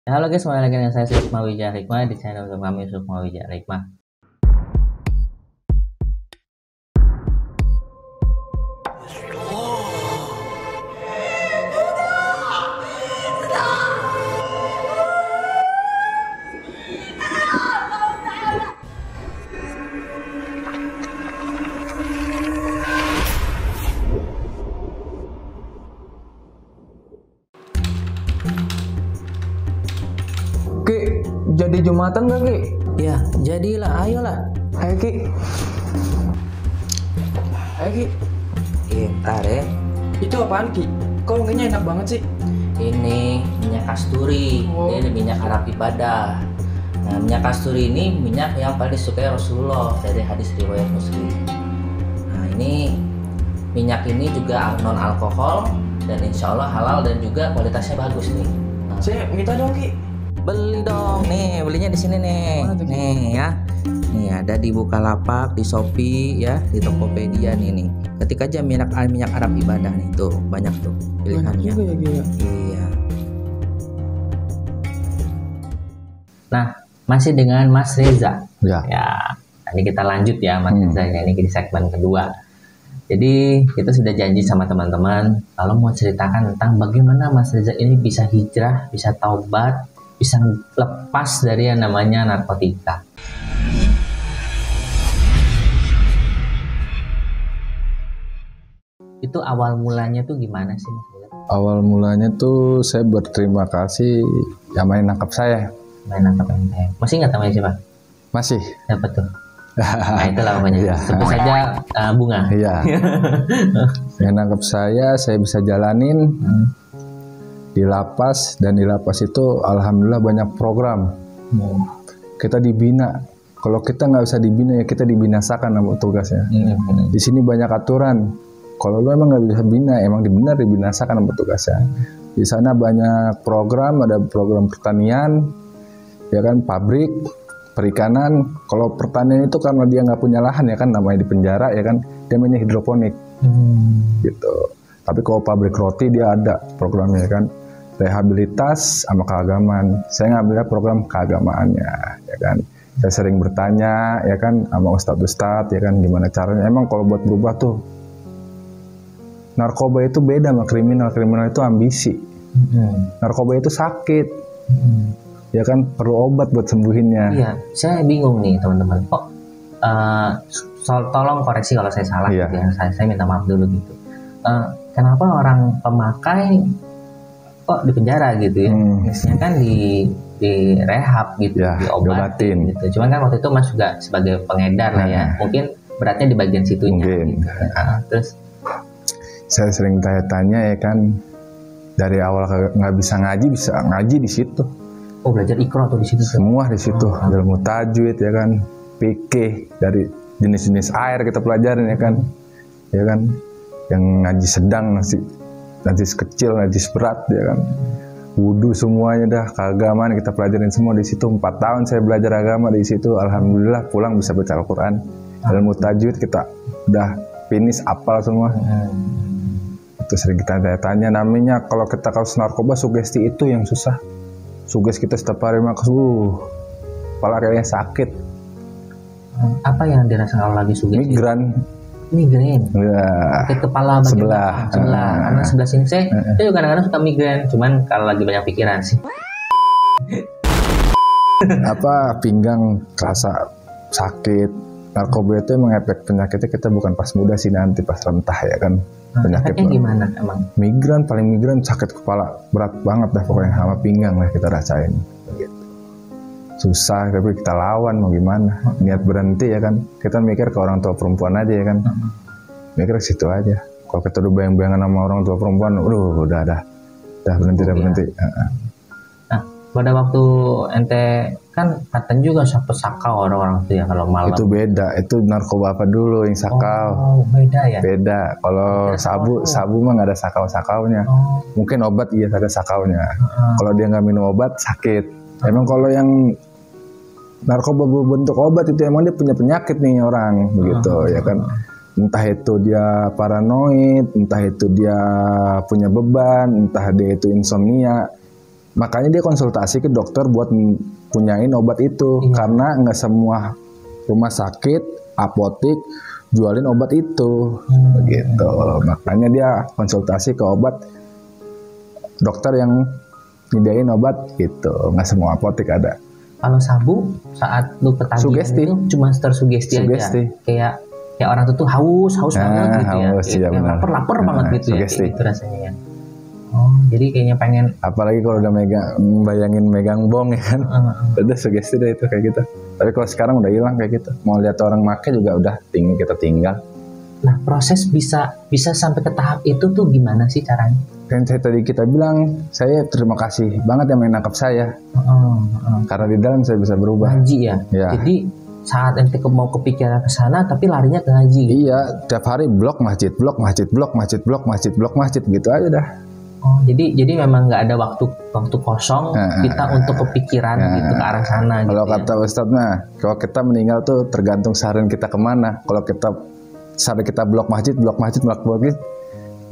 Halo guys, kembali lagi dengan saya Sukma Wijaya Hikmah di channel kami Sukma Wijaya Hikmah. Ki, jadi Jumatan gak Ki? Ya, jadilah, ayolah. Ayo Ki. Ayo Ki. Ntar ya. Itu apaan Ki? Kok wanginya enak banget sih? Ini minyak kasturi. Oh. Ini minyak Arab ibadah. Nah, minyak kasturi ini minyak yang paling disukai Rasulullah dari hadis riwayat Muslim. Nah, ini minyak ini juga non alkohol dan insya Allah halal dan juga kualitasnya bagus nih. Nah, Saya minta dong Ki. beli dong nih, belinya di sini nih. Mana tuh, Ki? Nih ya. Nih ada di Bukalapak, di Shopee ya, di Tokopedia nih. Ketik aja minyak Arab ibadah nih, tuh banyak tuh Banyak pilihannya. juga ya Ki ya. Iya. Nah, masih dengan Mas Reza. Ya. Ya, nanti kita lanjut ya Mas Hmm. Reza, ini di segmen kedua. Jadi kita sudah janji sama teman-teman kalau mau ceritakan tentang bagaimana Mas Reza ini bisa hijrah, bisa taubat, bisa lepas dari yang namanya narkotika. Itu awal mulanya tuh gimana sih Mas Reza? Awal mulanya tuh saya berterima kasih yang main nangkap saya. Main nangkap ente. Masih nggak namanya siapa? Masih. Siapa tuh? Nah itulah pokoknya. Iya. Sebut saja Bunga. Iya. Yang nangkap saya bisa jalanin di lapas, dan di lapas itu alhamdulillah banyak program. Kita dibina. Kalau kita nggak bisa dibina ya kita dibinasakan sama tugasnya. Di sini banyak aturan. Kalau lu emang nggak bisa bina, emang benar dibinasakan sama tugasnya. Di sana banyak program, ada program pertanian, ya kan, pabrik, perikanan. Kalau pertanian itu karena dia nggak punya lahan ya kan, namanya di penjara ya kan, dia mainnya hidroponik gitu. Tapi kalau pabrik roti dia ada programnya ya kan, rehabilitas sama keagamaan. Saya ngambilnya program keagamaannya ya kan. Saya sering bertanya ya kan sama ustadz-ustadz ya kan, gimana caranya. Emang kalau buat berubah tuh, narkoba itu beda sama kriminal. Kriminal itu ambisi. Narkoba itu sakit. Ya kan, perlu obat buat sembuhinnya. Iya, saya bingung nih teman-teman. Kok tolong koreksi kalau saya salah Iya. gitu ya. Saya minta maaf dulu gitu. Kenapa orang pemakai kok di penjara gitu ya? Biasanya kan di rehab gitu, Ya, diobatin gitu. Cuman kan waktu itu Mas juga sebagai pengedar lah ya. Mungkin beratnya di bagian situnya. Mungkin. Gitu. Terus Saya sering tanya-tanya ya kan, dari awal nggak bisa ngaji di situ. belajar ikro tuh di situ. Semua di situ, ilmu tajwid ya kan, fikih, dari jenis-jenis air kita pelajarin ya kan, yang ngaji sedang, najis kecil, najis berat ya kan, wudhu semuanya dah, keagamaan kita pelajarin semua di situ. 4 tahun saya belajar agama di situ, alhamdulillah pulang bisa baca Al-Quran, ilmu tajwid kita udah finish, apal semua. Itu sering kita tanya-tanya, namanya kalau kita kasus narkoba sugesti itu yang susah. Suges kita setiap hari makan, kepala kayaknya sakit. Apa yang dirasakan kalau lagi sugesti? Migran. Migrain. Ya. Sakit kepala bagian Sebelah. belakang, sebelah. Karena sebelah sini saya juga kadang-kadang suka migrain, cuman kalau lagi banyak pikiran sih. Apa, pinggang terasa sakit. Narkoba itu emang efek penyakitnya kita bukan pas muda sih, nanti pas rentah ya kan. Penyakit Efeknya gimana emang? migran, paling migran sakit kepala berat banget dah pokoknya, sama pinggang lah kita rasain gitu. Susah tapi kita lawan, mau gimana, niat berhenti ya kan, kita mikir ke orang tua perempuan aja ya kan, mikir ke situ aja. Kalau kita udah bayang-bayangan sama orang tua perempuan, udah berhenti. Nah, pada waktu ente kan katanya juga sakau orang-orang tuh ya kalau malam. Itu beda, itu narkoba apa dulu yang sakau. Oh, beda ya. Beda. Kalau sabu mah nggak ada sakau-sakaunya. Mungkin obat iya ada sakaunya. Kalau dia nggak minum obat sakit. Emang kalau yang narkoba berbentuk obat itu emang dia punya penyakit nih orang, begitu ya kan. Entah itu dia paranoid, entah itu dia punya beban, entah dia itu insomnia. Makanya dia konsultasi ke dokter buat punyain obat itu. Iya. Karena nggak semua rumah sakit, apotik jualin obat itu. Begitu. Makanya dia konsultasi ke obat dokter yang nyediain obat gitu. Nggak semua apotik ada. Kalau sabu saat lu ketagihan Sugesti. itu cuma tersugesti Sugesti. aja. Kayak orang tuh haus banget gitu haus, ya. iya Kayak benar. lapar banget gitu Sugesti. ya. Kayak gitu rasanya ya. Oh, jadi kayaknya pengen Apalagi kalau udah bayangin megang bong ya kan. Udah sugesti deh itu kayak gitu. Tapi kalau sekarang udah hilang kayak gitu. Mau lihat orang make juga udah kita tinggal. Nah, proses bisa sampai ke tahap itu tuh gimana sih caranya? Kan saya tadi kita bilang, saya terima kasih banget yang menangkap saya. Karena di dalam saya bisa berubah. Ngaji ya. Ya. Jadi saat ente mau kepikiran ke sana tapi larinya ke ngaji. Iya, tiap hari blok masjid gitu aja dah. Oh, jadi memang nggak ada waktu kosong kita untuk kepikiran gitu ke arah sana. Kalau gitu kata Ustadz mah, kalau kita meninggal tuh tergantung seharian kita kemana. Kalau sehari kita blok masjid,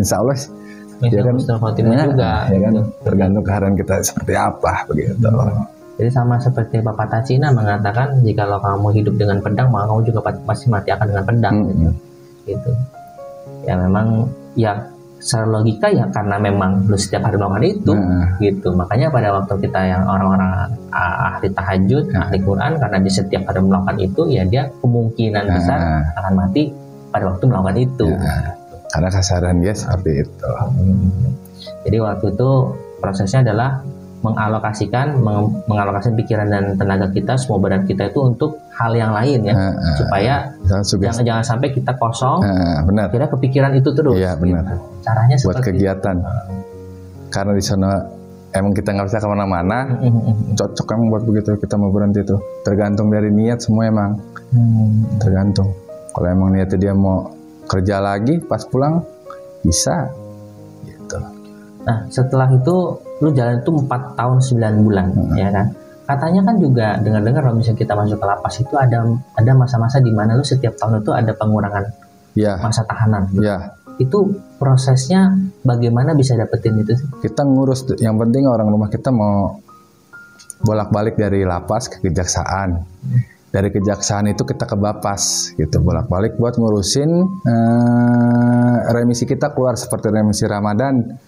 insya Allah ya kan, Husnul Khotimah juga. ya kan, Gitu. tergantung keharian kita seperti apa begitu. Jadi sama seperti Bapak Tacina mengatakan, jikalau kamu hidup dengan pedang, maka kamu juga pasti mati akan dengan pedang. Gitu. Ya memang ya secara logika ya karena memang lu setiap hari melakukan itu gitu. Makanya pada waktu kita yang orang-orang ahli tahajud, ahli Quran, karena di setiap hari melakukan itu ya dia kemungkinan besar akan mati pada waktu melakukan itu. Karena kasaran dia seperti itu. Jadi waktu itu prosesnya adalah mengalokasikan pikiran dan tenaga kita, semua badan kita itu untuk hal yang lain ya, supaya jangan sampai kita kosong. Benar. Kira kepikiran itu terus. Iya benar. Gitu. Caranya buat seperti kegiatan. Karena di sana emang kita nggak bisa kemana-mana, cocok emang buat begitu kita mau berhenti tuh. Tergantung dari niat semua emang. Tergantung. Kalau emang niatnya dia mau kerja lagi pas pulang bisa. Gitu. Nah setelah itu lu jalan itu 4 tahun 9 bulan ya kan. Katanya kan juga dengar-dengar kalau misalnya kita masuk ke lapas itu ada masa-masa di mana lu setiap tahun itu ada pengurangan masa tahanan. Ya. Itu prosesnya bagaimana bisa dapetin itu sih? Kita ngurus, yang penting orang rumah kita mau bolak-balik dari lapas ke kejaksaan. Dari kejaksaan itu kita ke Bapas gitu, bolak-balik buat ngurusin remisi kita keluar seperti remisi Ramadan.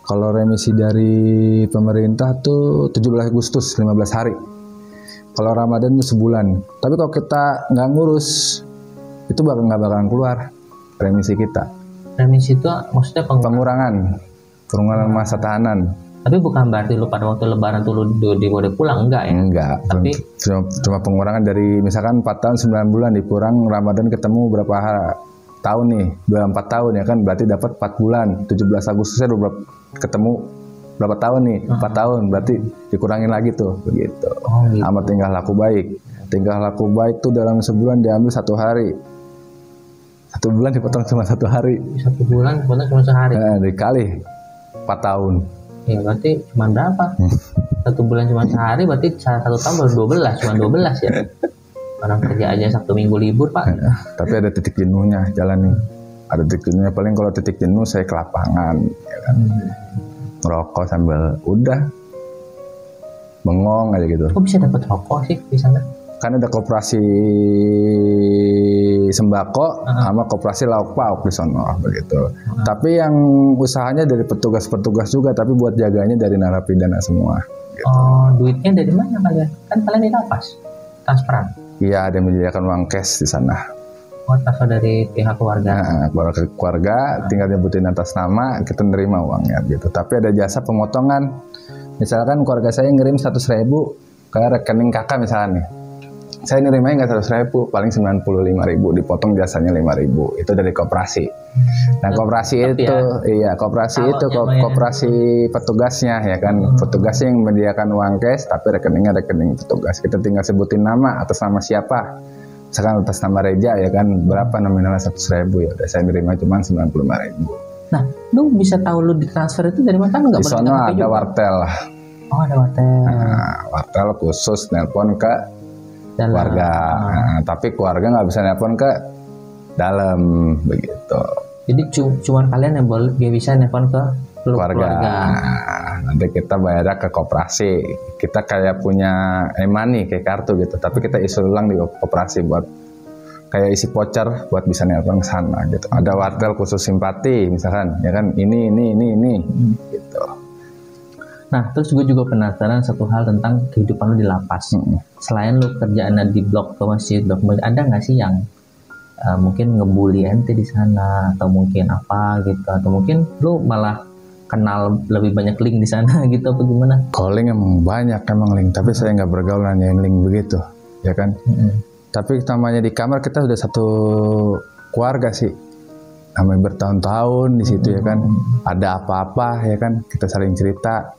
Kalau remisi dari pemerintah tuh 17 Agustus 15 hari. Kalau Ramadan itu sebulan. Tapi kalau kita nggak ngurus itu nggak bakalan keluar remisi kita. Remisi itu maksudnya pengurangan masa tahanan. Tapi bukan berarti lu pada waktu lebaran tuh lu boleh pulang, enggak ya? Enggak. Tapi cuma pengurangan dari misalkan 4 tahun 9 bulan dikurang Ramadan ketemu berapa tahun nih? 24 tahun ya kan, berarti dapat 4 bulan. 17 Agustusnya udah ketemu berapa tahun nih? 4 tahun, berarti dikurangin lagi tuh begitu. Gitu. Sama tingkah laku baik. Tingkah laku baik tuh dalam sebulan diambil 1 hari. 1 bulan dipotong cuma 1 hari. 1 bulan dipotong cuma sehari. Dikali 4 tahun. Ya berarti cuma berapa? 1 bulan cuma sehari, berarti 1 tahun baru 12, cuma 12 ya. Orang kerja aja Sabtu Minggu libur Pak. Tapi ada titik jenuhnya jalan nih. Ada titik jenuhnya, paling kalau titik jenuh saya ke lapangan, ya kan. Ngerokok sambil udah bengong aja gitu. Kok bisa dapat rokok sih di sana? Kan ada koperasi sembako sama koperasi lauk pauk di sana begitu. Tapi yang usahanya dari petugas-petugas juga, tapi buat jaganya dari narapidana semua. Gitu. Oh, duitnya dari mana kalian? Kan kalian di lapas, transferan. Iya, ada yang menyediakan uang cash di sana. Oh, transfer dari pihak keluarga. Keluarga tinggal nyebutin atas nama, kita nerima uangnya gitu. Tapi ada jasa pemotongan. Misalkan keluarga saya ngirim 100.000 ke rekening kakak misalnya nih. Saya nerimanya nggak 100.000, paling 95.000, dipotong jasanya 5.000. Itu dari koperasi. Nah koperasi itu, koperasi petugasnya ya kan. Petugasnya yang menyediakan uang cash, tapi rekeningnya rekening petugas. Kita tinggal sebutin nama, atas nama siapa. Misalkan atas nama Reja ya kan, berapa nominalnya 100.000 ya. Udah saya nerima cuma 95.000. Nah, lu bisa tahu lu ditransfer itu dari mana? Kan nggak di sana ada wartel. Oh, ada wartel. Nah, wartel khusus nelpon ke keluarga. Nah, tapi keluarga nggak bisa nelpon ke dalam begitu. Jadi cuman kalian yang boleh dia bisa nelpon ke keluarga. nanti kita bayarnya ke koperasi. Kita kayak punya e-money kayak kartu gitu, tapi kita isi ulang di koperasi buat kayak isi voucher buat bisa nelpon ke sana gitu. Ada wartel khusus simpati misalkan, ya kan ini gitu. Nah, terus gue juga penasaran satu hal tentang kehidupan lu di lapas. Selain lu kerjaannya di blok ke masjid, ada nggak sih yang mungkin ngebully ente di sana, atau mungkin apa gitu, atau mungkin lu malah kenal lebih banyak link di sana gitu, apa gimana? Kalau link emang banyak emang link, tapi saya nggak bergaulan yang link begitu, ya kan? Tapi namanya di kamar kita udah satu keluarga sih, namanya bertahun-tahun di situ ya kan. Ada apa-apa ya kan, kita saling cerita.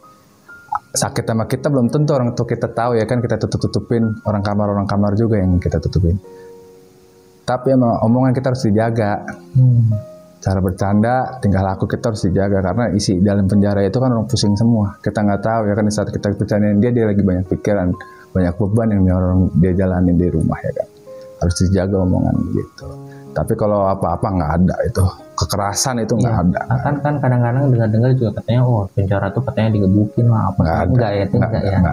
Sakit sama kita belum tentu orang tua kita tahu ya kan, kita tutupin orang kamar juga yang kita tutupin. Tapi emang omongan kita harus dijaga. Cara bercanda, tingkah laku kita harus dijaga, karena isi dalam penjara itu kan orang pusing semua. Kita nggak tahu ya kan, di saat kita bercandain dia lagi banyak pikiran, banyak beban yang dia jalanin di rumah ya kan. Harus dijaga omongan gitu. Tapi kalau apa-apa nggak ada itu, kekerasan itu nggak ada. Kan kadang-kadang dengar-dengar juga katanya, penjara tuh katanya digebukin lah apa. Enggak ya.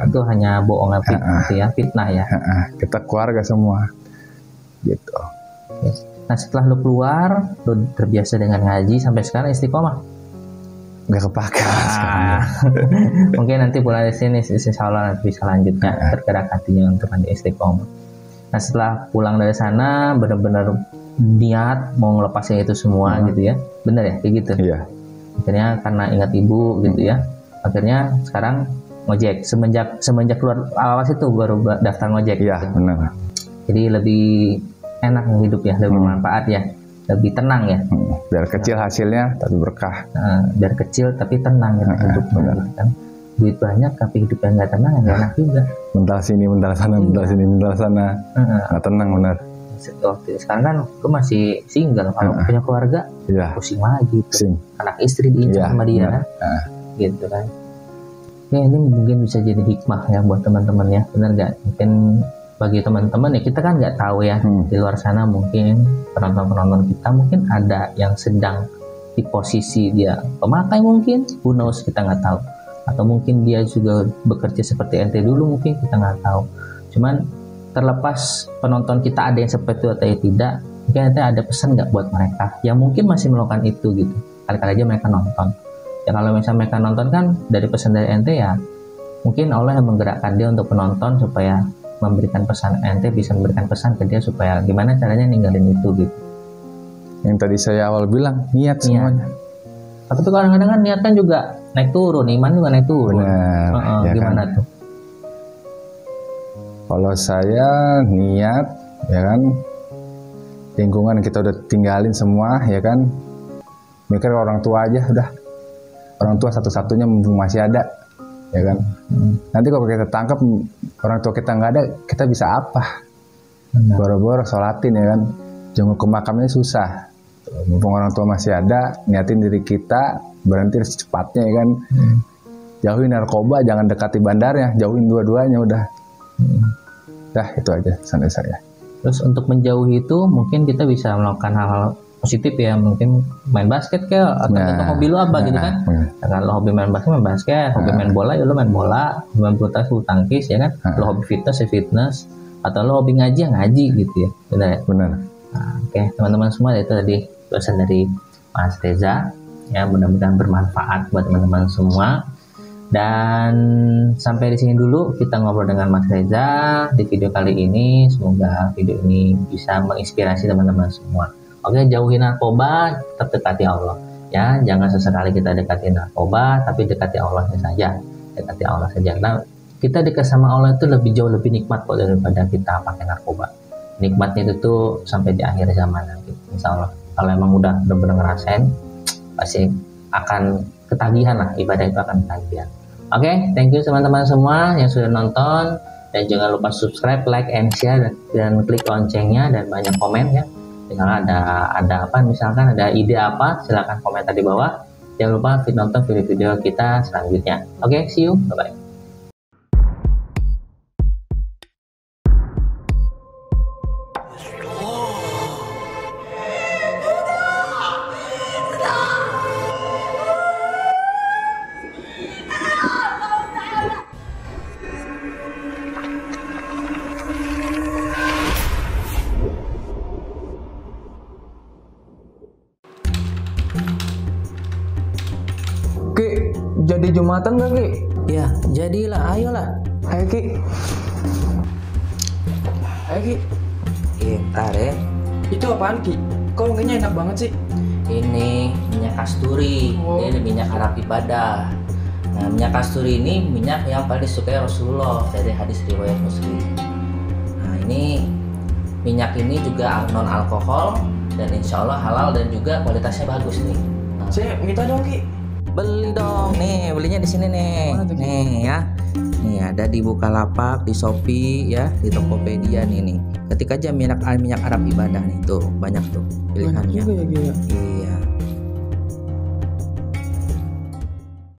Itu hanya bohongan fitnah ya. Kita keluarga semua gitu. Nah, setelah lu keluar, lu terbiasa dengan ngaji sampai sekarang istiqomah? Nggak kepake. Mungkin nanti pulang di sini, insya Allah nanti bisa lanjutnya tergerak hatinya untuk nanti istiqomah. Nah, setelah pulang dari sana, benar-benar niat mau ngelepasin itu semua gitu ya, benar ya, kayak gitu. Iya. Akhirnya karena ingat ibu gitu ya, akhirnya sekarang ngojek. Semenjak keluar lapas itu baru daftar ngojek. Iya, gitu. benar. Jadi lebih enak hidup ya, lebih bermanfaat ya, lebih tenang ya. Biar kecil hasilnya tapi berkah. Biar kecil tapi tenang gitu hidupnya gitu kan. Duit banyak tapi hidupnya nggak tenang, nggak enak juga. Mental sini, mental sana, mental sini, mental sana. Nggak tenang benar. Waktu sekarang kan gue masih single, kalau punya keluarga pusing lagi tuh. Anak istri diincar sama dia gitu kan. Ya ini mungkin bisa jadi hikmah ya buat teman-teman ya, benar nggak? Mungkin bagi teman-teman ya, kita kan nggak tahu ya, di luar sana mungkin penonton kita mungkin ada yang sedang di posisi dia pemakai, mungkin who knows, kita nggak tahu. Atau mungkin dia juga bekerja seperti ente dulu, mungkin kita nggak tahu. Cuman terlepas penonton kita ada yang seperti itu atau tidak, mungkin ente ada pesan nggak buat mereka yang mungkin masih melakukan itu gitu, kali-kali aja mereka nonton ya. Kalau misalnya mereka nonton kan dari pesan dari ente ya, mungkin Allah yang menggerakkan dia untuk penonton supaya memberikan pesan, ente bisa memberikan pesan ke dia supaya gimana caranya ninggalin itu gitu. Yang tadi saya awal bilang, niat semuanya. Tapi kadang-kadang kan niat kan juga naik turun, iman juga naik turun. Benar, ya gimana kan? tuh? Kalau saya niat, ya kan, lingkungan kita udah tinggalin semua, ya kan, mikir orang tua aja udah. Orang tua satu-satunya mumpung masih ada, ya kan. Nanti kalau kita tangkap orang tua kita nggak ada, kita bisa apa? Boro-boro sholatin ya kan, jenguk ke makamnya susah. Mumpung orang tua masih ada, niatin diri kita, berhenti secepatnya ya kan. Jauhin narkoba, jangan dekati bandarnya, jauhin dua-duanya udah. Dah itu aja pesan saya. Terus untuk menjauhi itu mungkin kita bisa melakukan hal-hal positif ya, mungkin main basket kayak atau hobi lu apa gitu kan. Kalau hobi main basket, hobi main bola ya lu main bola, hobi main bulu tangkis ya kan. Lo hobi fitness ya fitness, atau lo hobi ngaji ya ngaji gitu ya. Benar ya? Benar. Nah, oke, teman-teman semua, itu tadi pesan dari Mas Reza ya, mudah-mudahan bermanfaat buat teman-teman semua. Dan sampai di sini dulu kita ngobrol dengan Mas Reza di video kali ini. Semoga video ini bisa menginspirasi teman-teman semua. Oke, jauhi narkoba, tetap dekati Allah. Ya, jangan sesekali kita dekati narkoba, tapi dekati Allah saja. Dekati Allah saja. Nah, kita dekat sama Allah itu lebih jauh lebih nikmat kok daripada kita pakai narkoba. Nikmatnya itu tuh sampai di akhir zaman nanti. Insya Allah. Kalau emang udah benar-benar ngerasain, pasti akan ketagihan lah, ibadah itu akan ketagihan. Oke, thank you teman-teman semua yang sudah nonton, dan jangan lupa subscribe, like, and share, dan klik loncengnya, dan banyak komen ya. Misalnya ada apa, misalkan ada ide apa, silahkan komentar di bawah. Jangan lupa nonton video-video kita selanjutnya. Oke, see you, bye-bye. Jumatan gak Ki? Ya, jadilah, ayolah. Ayo Ki. Ayo Ki. Ntar ya. Itu apaan Ki? Kok wanginya enak banget sih? Ini minyak kasturi. Oh. Ini minyak Arab ibadah. Nah, minyak kasturi ini minyak yang paling disukai Rasulullah dari hadis riwayat Muslim. Nah, ini minyak ini juga non alkohol dan insya Allah halal dan juga kualitasnya bagus nih. Nah, Saya minta dong Ki. beli dong nih, belinya di sini nih. Mana tuh, Ki? Nih ya. Nih ada di Bukalapak, di Shopee ya, di Tokopedia nih. Ketik aja minyak Arab ibadah nih tuh, banyak tuh Banyak pilihannya. juga ya Ki ya. Iya.